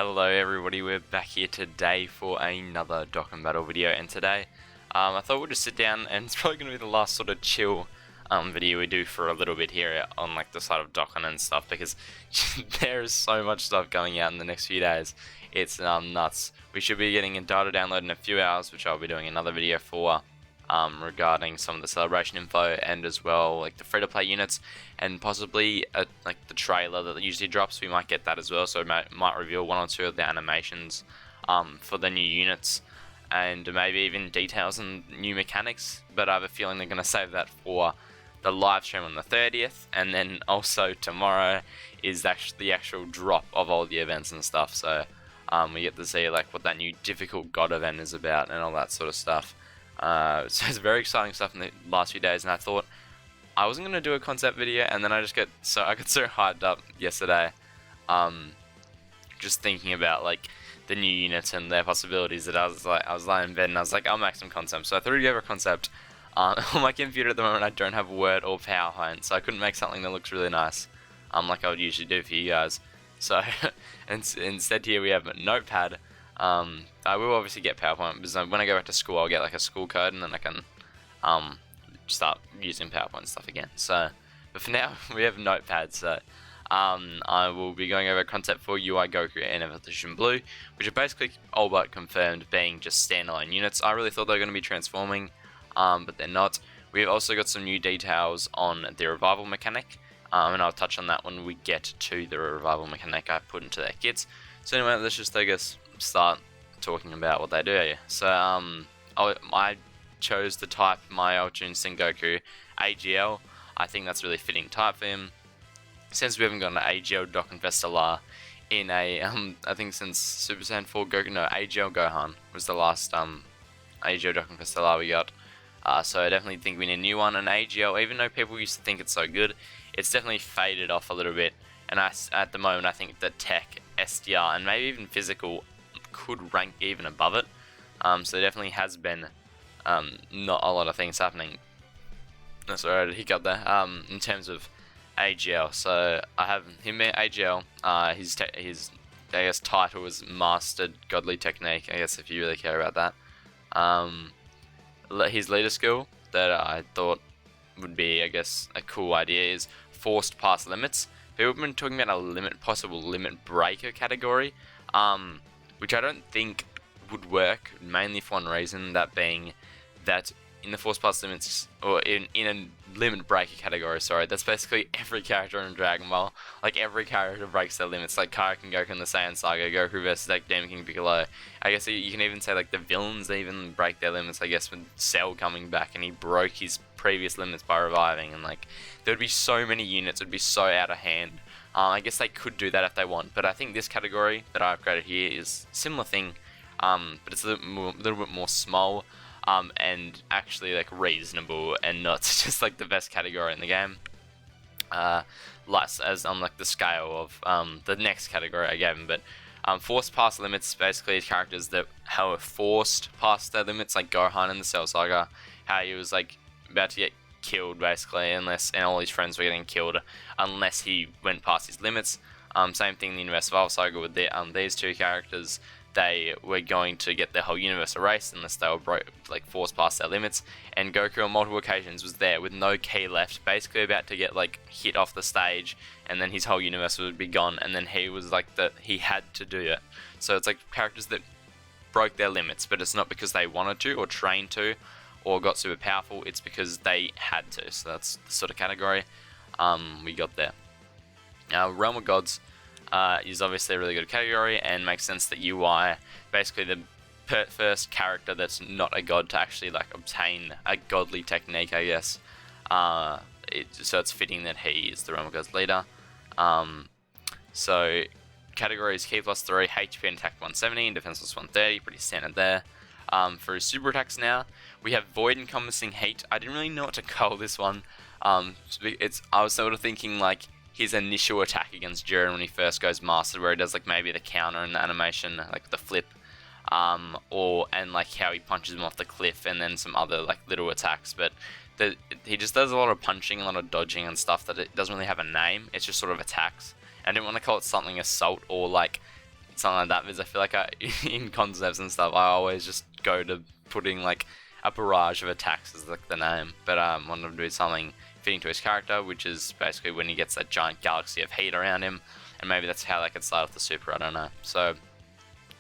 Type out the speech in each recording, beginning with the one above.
Hello everybody, we're back here today for another Dokkan Battle video, and today I thought we'd just sit down, and it's probably going to be the last sort of chill video we do for a little bit here on like the side of Dokkan and stuff, because there is so much stuff going out in the next few days. It's nuts. We should be getting a data download in a few hours, which I'll be doing another video for. Regarding some of the celebration info, and as well like the free-to-play units, and possibly like the trailer that usually drops. We might get that as well, so might reveal one or two of the animations for the new units, and maybe even details and new mechanics. But I have a feeling they're going to save that for the live stream on the 30th, and then also tomorrow is actually the actual drop of all the events and stuff. So we get to see like what that new difficult God event is about and all that sort of stuff. So it's very exciting stuff in the last few days, and I thought I wasn't going to do a concept video, and then I got so hyped up yesterday, just thinking about like the new units and their possibilities, that I was lying in bed and I was like, I'll make some concept. So I threw together a concept. On my computer at the moment I don't have Word or PowerPoint, so I couldn't make something that looks really nice, like I would usually do for you guys. So instead here we have a notepad. I will obviously get PowerPoint, because when I go back to school I'll get like a school code, and then I can start using PowerPoint stuff again. So, but for now we have Notepad. So I will be going over a concept for UI Goku and Evolution Blue, which are basically all but confirmed being just standalone units. I really thought they were going to be transforming, but they're not. We've also got some new details on the revival mechanic, and I'll touch on that when we get to the revival mechanic I put into their kits. So anyway, let's just start talking about what they do. So I chose to type my Ultra Instinct Goku AGL. I think that's a really fitting type for him, since we haven't got an AGL Dokkan Festelar in a I think since Super Saiyan 4 Goku. No, AGL Gohan was the last AGL Dokkan Festelar we got. So I definitely think we need a new one. And AGL, even though people used to think it's so good, it's definitely faded off a little bit. And at the moment I think the tech, SDR, and maybe even physical could rank even above it. So there definitely has been not a lot of things happening. Sorry, I had a hiccup there. In terms of AGL, so I have him at AGL. His I guess title was Mastered Godly Technique, I guess, if you really care about that. His leader skill that I thought would be, I guess, a cool idea is Forced Past Limits. People have been talking about a possible limit breaker category, which I don't think would work, mainly for one reason, that being that in the Force Past Limits, or in a limit breaker category, sorry, that's basically every character in Dragon Ball. Like, every character breaks their limits, like Kaioken Goku in the Saiyan Saga, Goku versus like Demon King Piccolo. I guess you can even say like the villains even break their limits, I guess, with Cell coming back and he broke his previous limits by reviving, and like there would be so many units, it would be so out of hand. I guess they could do that if they want, but I think this category that I've created here is a similar thing, but it's a little bit more small, and actually like reasonable, and not just like the best category in the game. Less as on like the scale of the next category I gave him, but forced past limits basically characters that are forced past their limits, like Gohan in the Cell Saga, how he was like about to get killed basically, and all his friends were getting killed unless he went past his limits. Same thing in the Universe Evolve Saga with these two characters. They were going to get their whole universe erased unless they were forced past their limits. And Goku on multiple occasions was there with no key left, basically about to get like hit off the stage, and then his whole universe would be gone. And then he was like he had to do it. So it's like characters that broke their limits, but it's not because they wanted to or trained to or got super powerful, it's because they had to. So that's the sort of category we got there. Now, Realm of Gods is obviously a really good category, and makes sense that UI, basically the first character that's not a god to actually like obtain a godly technique, I guess. So it's fitting that he is the Realm of Gods leader. So category is Ki plus 3, HP and attack 170, and defense plus 130, pretty standard there. For his super attacks now, we have Void Encompassing Heat. I didn't really know what to call this one. I was sort of thinking like his initial attack against Jiren when he first goes Mastered, where he does like maybe the counter in the animation, like the flip, and like how he punches him off the cliff, and then some other like little attacks. But he just does a lot of punching, a lot of dodging and stuff that it doesn't really have a name. It's just sort of attacks. I didn't want to call it something Assault or like something like that, because I feel like in concepts and stuff, I always just go to putting like a barrage of attacks as like the name. But wanted to do something fitting to his character, which is basically when he gets that giant galaxy of heat around him, and maybe that's how they could start off the super, I don't know. So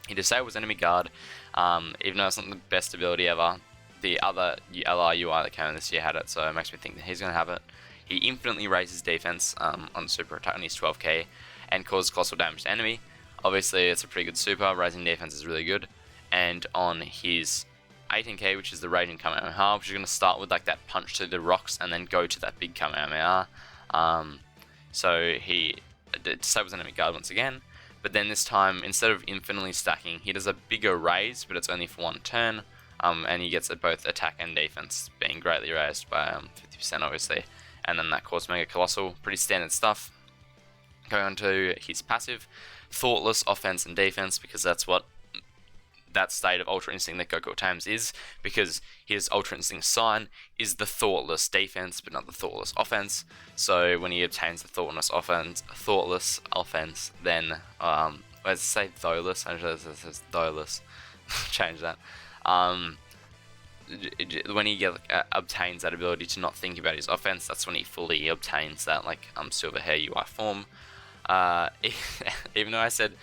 he disables enemy guard, even though it's not the best ability ever. The other LR UI that came in this year had it, so it makes me think that he's going to have it. He infinitely raises defense on super attack on his 12k and causes colossal damage to enemy. Obviously, it's a pretty good super. Raising defense is really good. And on his 18k, which is the Raging Kamehameha, which is going to start with like that punch to the rocks and then go to that big Kamehameha. So he disables enemy guard once again. But then this time, instead of infinitely stacking, he does a bigger raise, but it's only for one turn. And he gets both attack and defense being greatly raised by 50% obviously. And then that causes Mega Colossal, pretty standard stuff. Going on to his passive, Thoughtless offense and defense, because that's what that state of Ultra Instinct that Goku obtains is, because his Ultra Instinct sign is the Thoughtless defense, but not the Thoughtless offense. So when he obtains the Thoughtless offense, then let's say Thoughless. I just says Thoughless. Change that. When he obtains that ability to not think about his offense, that's when he fully obtains that like silver hair UI form. Even though I said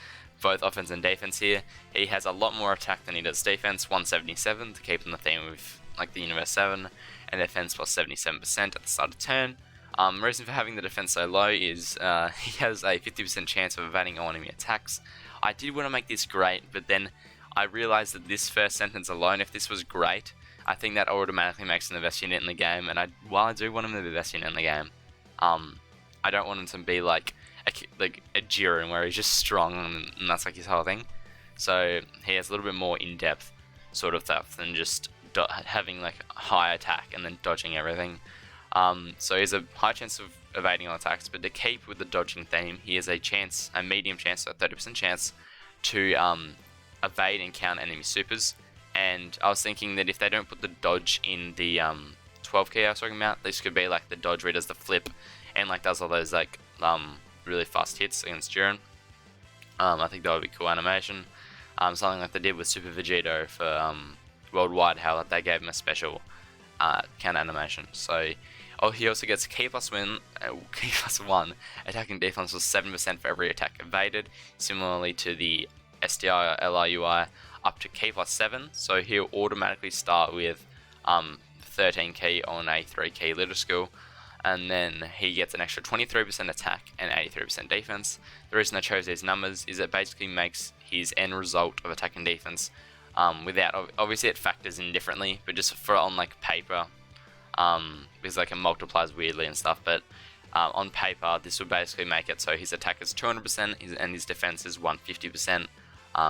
both offense and defense here, he has a lot more attack than he does defense, 177 to keep in the theme of like the Universe 7, and defense plus 77% at the start of turn. Reason for having the defense so low is he has a 50% chance of evading all enemy attacks. I did want to make this great, but then I realized that this first sentence alone, if this was great, I think that automatically makes him the best unit in the game, and while I do want him to be the best unit in the game, I don't want him to be like a Jiren where he's just strong and that's like his whole thing. So he has a little bit more in-depth sort of stuff than just having like high attack and then dodging everything. So he has a high chance of evading all attacks, but to keep with the dodging theme, he has a medium chance, so a 30% chance to evade and counter enemy supers. And I was thinking that if they don't put the dodge in the 12k I was talking about, this could be like the dodge where he does the flip and like does all those like really fast hits against Jiren. I think that would be cool animation. Something like they did with Super Vegeta for Worldwide, how they gave him a special counter animation. So he also gets K plus 1 attack and defense was 7% for every attack evaded, similarly to the SDI or LRUI up to K plus 7. So he'll automatically start with 13k on a 3k leader skill, and then he gets an extra 23% attack and 83% defense. The reason I chose these numbers is it basically makes his end result of attack and defense without, obviously it factors in differently, but just for on like paper, because like it multiplies weirdly and stuff, but on paper this would basically make it so his attack is 200% and his defense is 150%,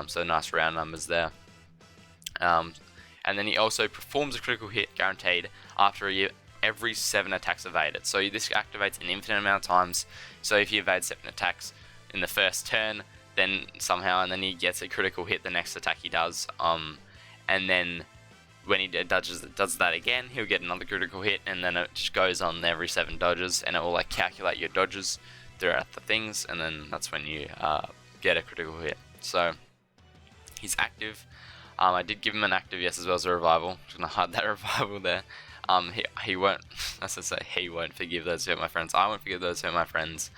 so nice round numbers there. And then he also performs a critical hit guaranteed after every 7 attacks evaded. So this activates an infinite amount of times. So if he evades 7 attacks in the first turn, then somehow, and then he gets a critical hit the next attack he does. And then when he does that again, he'll get another critical hit, and then it just goes on every 7 dodges, and it will like calculate your dodges throughout the things, and then that's when you get a critical hit. So he's active. I did give him an active yes as well as a revival. I'm just gonna hide that revival there. He won't, as I say, he won't forgive those who hurt my friends. I won't forgive those who hurt my friends.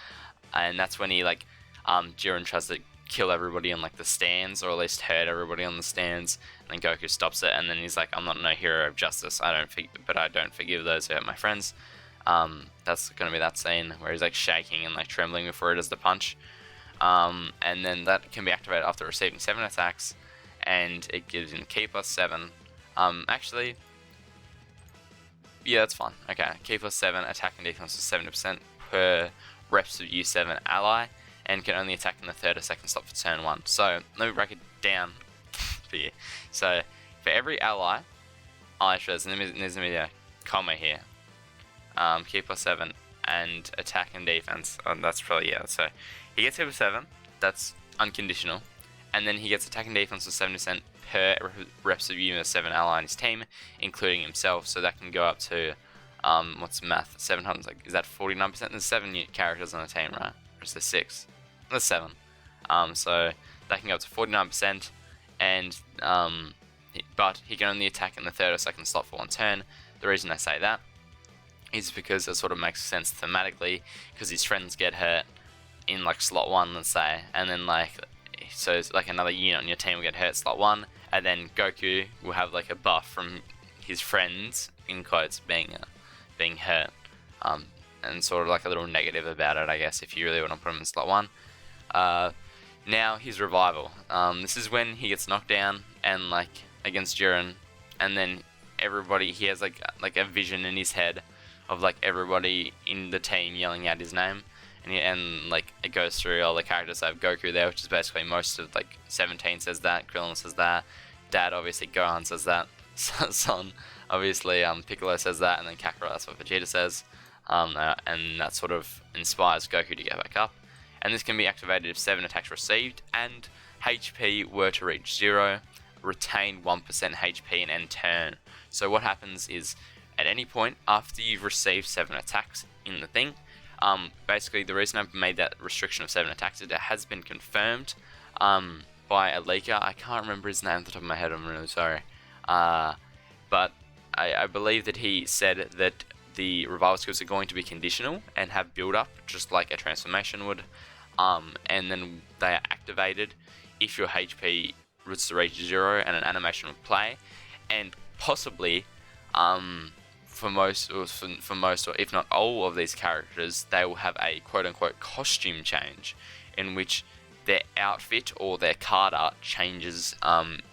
And that's when he like Jiren tries to kill everybody on like the stands, or at least hurt everybody on the stands, and then Goku stops it, and then he's like, I'm not no hero of justice, I don't forgive those who hurt my friends. That's gonna be that scene where he's like shaking and like trembling before he does the punch. And then that can be activated after receiving 7 attacks, and it gives him K plus 7. Actually, yeah, that's fine. Okay, K plus 7, attack and defense is 70% per reps of U7 ally, and can only attack in the 3rd or 2nd slot for turn 1. So, let me break it down for you. So, for every ally, there's a comma here. K plus 7, and attack and defense. That's probably, yeah, so he gets K plus 7, that's unconditional, and then he gets attack and defense of 70% per reps of U7 ally on his team, including himself, so that can go up to, what's the math, 700, like, is that 49%? There's 7 characters on a team, right? Or is there 6? There's 7. So they can go up to 49%, and but he can only attack in the third or second slot for one turn. The reason I say that is because it sort of makes sense thematically, because his friends get hurt in like slot 1, let's say, and then like, so it's like another unit on your team will get hurt slot 1, and then Goku will have like a buff from his friends, in quotes, being hurt, and sort of like a little negative about it, I guess, if you really want to put him in slot 1. Now his revival. This is when he gets knocked down and like against Jiren, and then everybody, he has like a vision in his head of like everybody in the team yelling out his name, and like it goes through all the characters. I have Goku there, which is basically most of like 17 says that, Krillin says that, Dad obviously, Gohan says that, Son obviously, Piccolo says that, and then Kakarot, that's what Vegeta says, and that sort of inspires Goku to get back up. And this can be activated if 7 attacks received and HP were to reach 0, retain 1% HP and end turn. So what happens is, at any point after you've received 7 attacks in the thing, basically the reason I've made that restriction of 7 attacks is it has been confirmed by a leaker. I can't remember his name off the top of my head, I'm really sorry. But I believe that he said that the revival skills are going to be conditional and have build up just like a transformation would, and then they are activated if your HP was to reach 0 and an animation would play, and possibly for most or if not all of these characters, they will have a quote-unquote costume change in which their outfit or their card art changes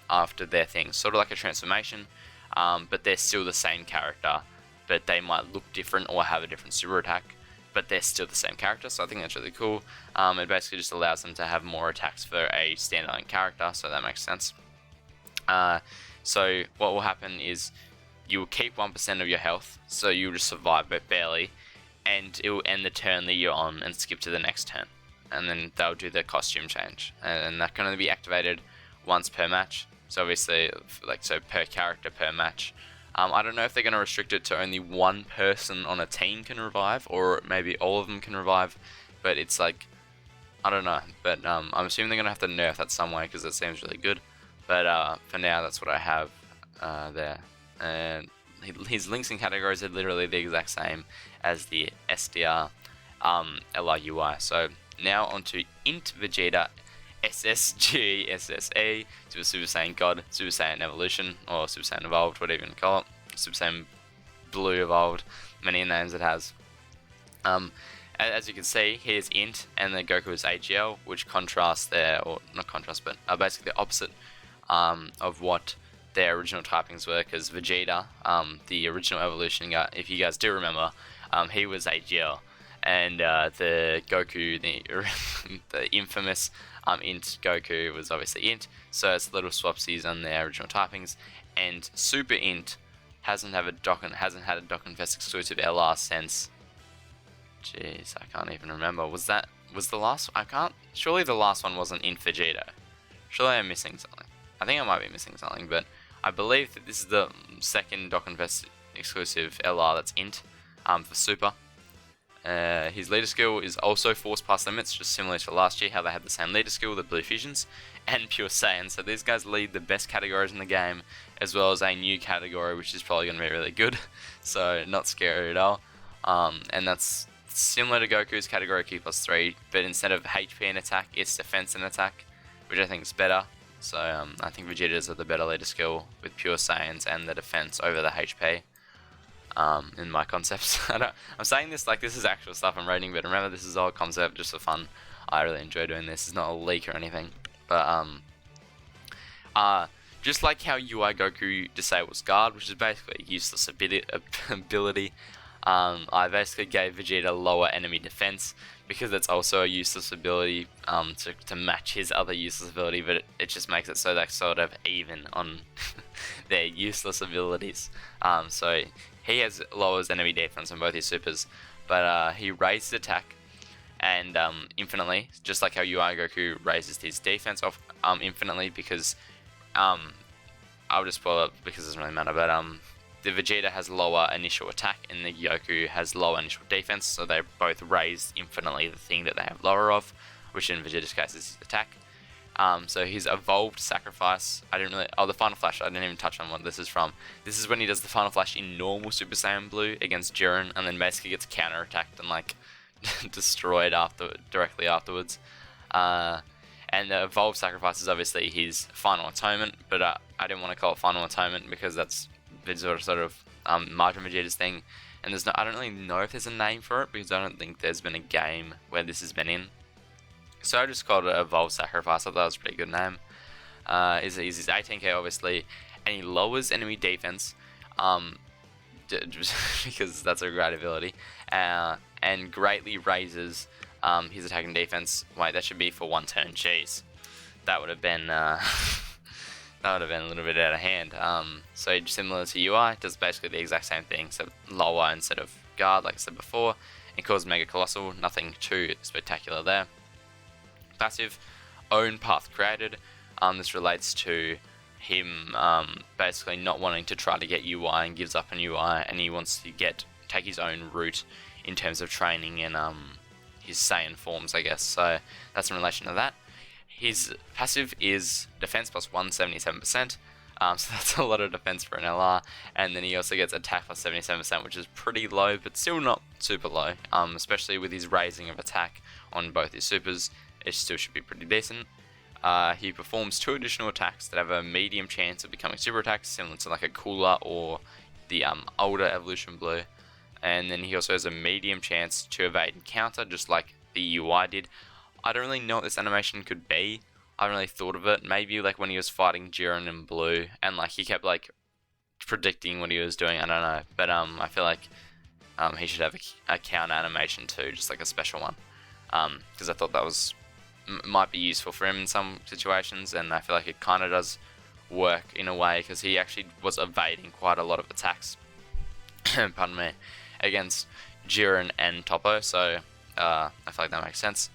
after their thing, sort of like a transformation, but they're still the same character, but they might look different or have a different super attack, but they're still the same character. So I think that's really cool. It basically just allows them to have more attacks for a standalone character, so that makes sense. So what will happen is you will keep 1% of your health, so you'll just survive but barely, and it will end the turn that you're on and skip to the next turn, and then they'll do their costume change, and that can only be activated once per match. So obviously, like, so per character per match. I don't know if they're going to restrict it to only one person on a team can revive, or maybe all of them can revive, but it's like, I don't know, but I'm assuming they're going to have to nerf that some way, because it seems really good. But for now, that's what I have there. And his links and categories are literally the exact same as the SDR LRUI. So now onto Int Vegeta SSG SSE, Super Saiyan God, Super Saiyan Evolution, or Super Saiyan Evolved, whatever you want to call it. Super Saiyan Blue Evolved, many names it has. As you can see, here's Int, and then Goku is AGL, which contrasts there, or not contrast, but are basically the opposite of what their original typings were, because Vegeta, the original evolution guy, if you guys do remember, he was AGL, and the Goku, the infamous Int Goku was obviously Int, so it's little swapsies on their original typings. And Super Int hasn't had a Dokkan Fest exclusive LR since, jeez, I can't even remember. Was the last? Surely the last one wasn't Int Vegeta. Surely I'm missing something. I think I might be missing something, but I believe that this is the second Dokkan Fest exclusive LR that's Int for Super. His leader skill is also Force Plus Limits, just similar to last year, how they had the same leader skill, the Blue Fusions, and Pure Saiyan. So these guys lead the best categories in the game, as well as a new category, which is probably going to be really good. So not scary at all. And that's similar to Goku's category Q plus 3, but instead of HP and attack, it's defense and attack, which I think is better. So I think Vegeta's are the better leader skill with Pure Saiyans and the defense over the HP. In my concepts. I'm saying this like this is actual stuff I'm writing, but remember, this is all concept, just for fun. I really enjoy doing this. It's not a leak or anything. But just like how UI Goku disables guard, which is basically a useless ability, I basically gave Vegeta lower enemy defense, because it's also a useless ability to match his other useless ability, but it just makes it so they're sort of even on their useless abilities. So he lowers enemy defense on both his supers, but he raises attack and infinitely, just like how UI Goku raises his defense off infinitely, because I'll just spoil it because it doesn't really matter, but the Vegeta has lower initial attack and the Goku has lower initial defense, so they both raise infinitely the thing that they have lower of, which in Vegeta's case is his attack. So his evolved sacrifice, the final flash, I didn't even touch on what this is from. This is when he does the final flash in normal Super Saiyan Blue against Jiren, and then basically gets counter-attacked and like destroyed directly afterwards. And the evolved sacrifice is obviously his final atonement, but I didn't want to call it final atonement because that's sort of Majin Vegeta's thing, and I don't really know if there's a name for it because I don't think there's been a game where this has been in. So I just called it Evolved Sacrifice. I thought it was a pretty good name. Is his 18k obviously, and he lowers enemy defense, because that's a great ability, and greatly raises his attack and defense. Wait, that should be for 1 turn. Jeez, that would have been that would have been a little bit out of hand. So similar to UI, does basically the exact same thing. So lower instead of guard, like I said before, and causes Mega Colossal. Nothing too spectacular there. Passive, own path created. This relates to him basically not wanting to try to get UI and gives up on UI, and he wants to take his own route in terms of training and his Saiyan forms, I guess. So that's in relation to that. His passive is defense plus 177%, so that's a lot of defense for an LR, and then he also gets attack plus 77%, which is pretty low, but still not super low, especially with his raising of attack on both his supers. It still should be pretty decent. He performs 2 additional attacks that have a medium chance of becoming super attacks, similar to like a Cooler or the older Evolution Blue. And then he also has a medium chance to evade and counter, just like the UI did. I don't really know what this animation could be. I haven't really thought of it. Maybe like when he was fighting Jiren in Blue, and like he kept like predicting what he was doing. I don't know, but I feel like he should have a counter animation too, just like a special one. Because I thought that might be useful for him in some situations, and I feel like it kind of does work in a way because he actually was evading quite a lot of attacks. Pardon me, against Jiren and Toppo, so I feel like that makes sense.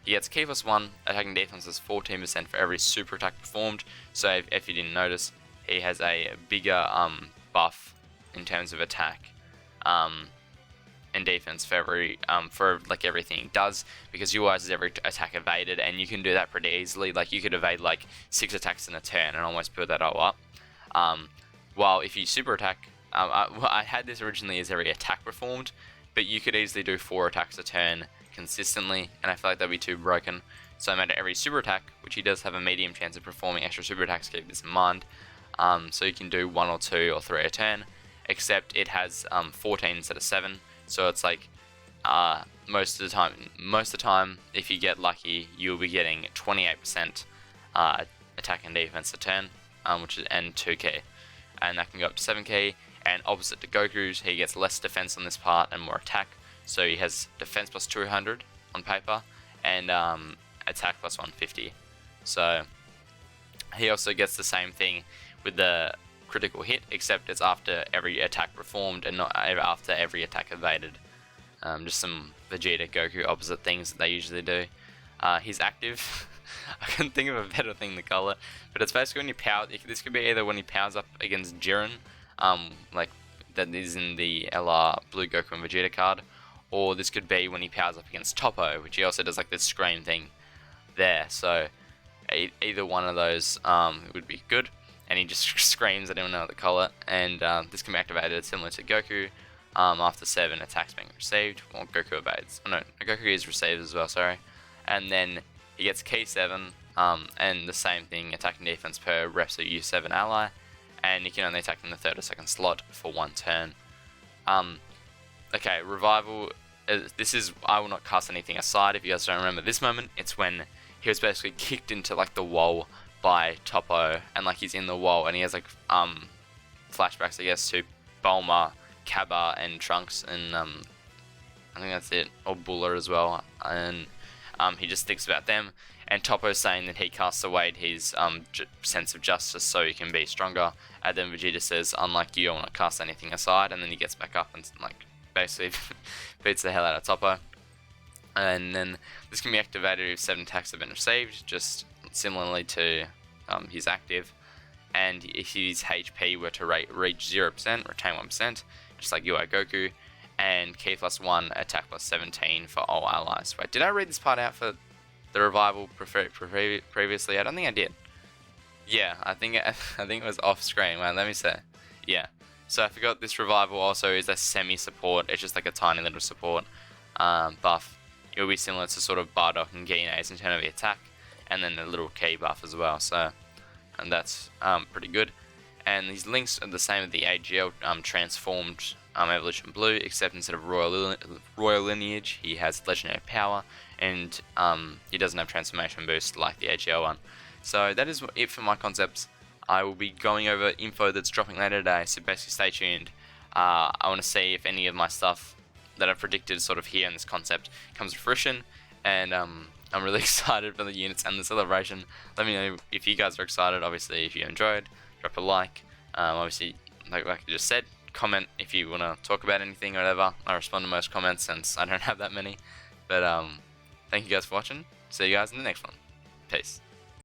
He gets Ki plus 1, attacking defense is 14% for every super attack performed, so if you didn't notice, he has a bigger buff in terms of attack and defense for everything he does, because UIs is every attack evaded, and you can do that pretty easily. Like you could evade like 6 attacks in a turn and almost build that all up. While if you super attack, I had this originally as every attack performed, but you could easily do 4 attacks a turn consistently, and I feel like that'd be too broken. So I made it every super attack, which he does have a medium chance of performing extra super attacks, keep this in mind. So you can do 1 or 2 or 3 a turn, except it has 14 instead of 7. So it's like most of the time, if you get lucky, you'll be getting 28% attack and defense a turn, and 2k, and that can go up to 7k. And opposite to Goku's, he gets less defense on this part and more attack. So he has defense plus 200 on paper, and attack plus 150. So he also gets the same thing with the critical hit, except it's after every attack performed and not after every attack evaded. Just some Vegeta Goku opposite things that they usually do. He's active. I couldn't think of a better thing to call it, but it's basically when you power. This could be either when he powers up against Jiren, like that is in the LR Blue Goku and Vegeta card, or this could be when he powers up against Toppo, which he also does like this scream thing there. So either one of those would be good, and he just screams. I don't know what to call it, and this can be activated similar to Goku. After 7 attacks being received, or Goku evades. Oh no, Goku is received as well, sorry. And then he gets Ki 7, and the same thing, attack and defense per reps of U7 ally, and you can only attack in the 3rd or 2nd slot for 1 turn. Okay, revival, this is, I will not cast anything aside. If you guys don't remember this moment, it's when he was basically kicked into like the wall by Toppo, and like he's in the wall, and he has like flashbacks, I guess, to Bulma, Cabba, and Trunks, and I think that's it, or Buller as well, and he just thinks about them, and Toppo's saying that he casts away his sense of justice so he can be stronger, and then Vegeta says, unlike you, I will not cast anything aside, and then he gets back up and like basically beats the hell out of Toppo. And then this can be activated if 7 attacks have been received, just similarly to his active, and if his HP were to reach 0%, retain 1%, just like UI Goku, and Ki plus 1, attack plus 17 for all allies. Wait, did I read this part out for the revival previously? I don't think I did. Yeah, I think it was off screen. Wait, let me say. Yeah. So I forgot this revival also is a semi-support. It's just like a tiny little support buff. It will be similar to sort of Bardock and Guineas in terms of the attack, and then a little key buff as well. So, and that's pretty good. And these links are the same as the AGL transformed Evolution Blue, except instead of Royal Lineage, he has Legendary Power, and he doesn't have Transformation Boost like the AGL one. So that is it for my concepts. I will be going over info that's dropping later today, so basically stay tuned. I want to see if any of my stuff that I've predicted sort of here in this concept comes to fruition, and I'm really excited for the units and the celebration. Let me know if you guys are excited. Obviously, if you enjoyed, drop a like. Obviously, like I just said, comment if you want to talk about anything or whatever. I respond to most comments since I don't have that many. But thank you guys for watching. See you guys in the next one. Peace.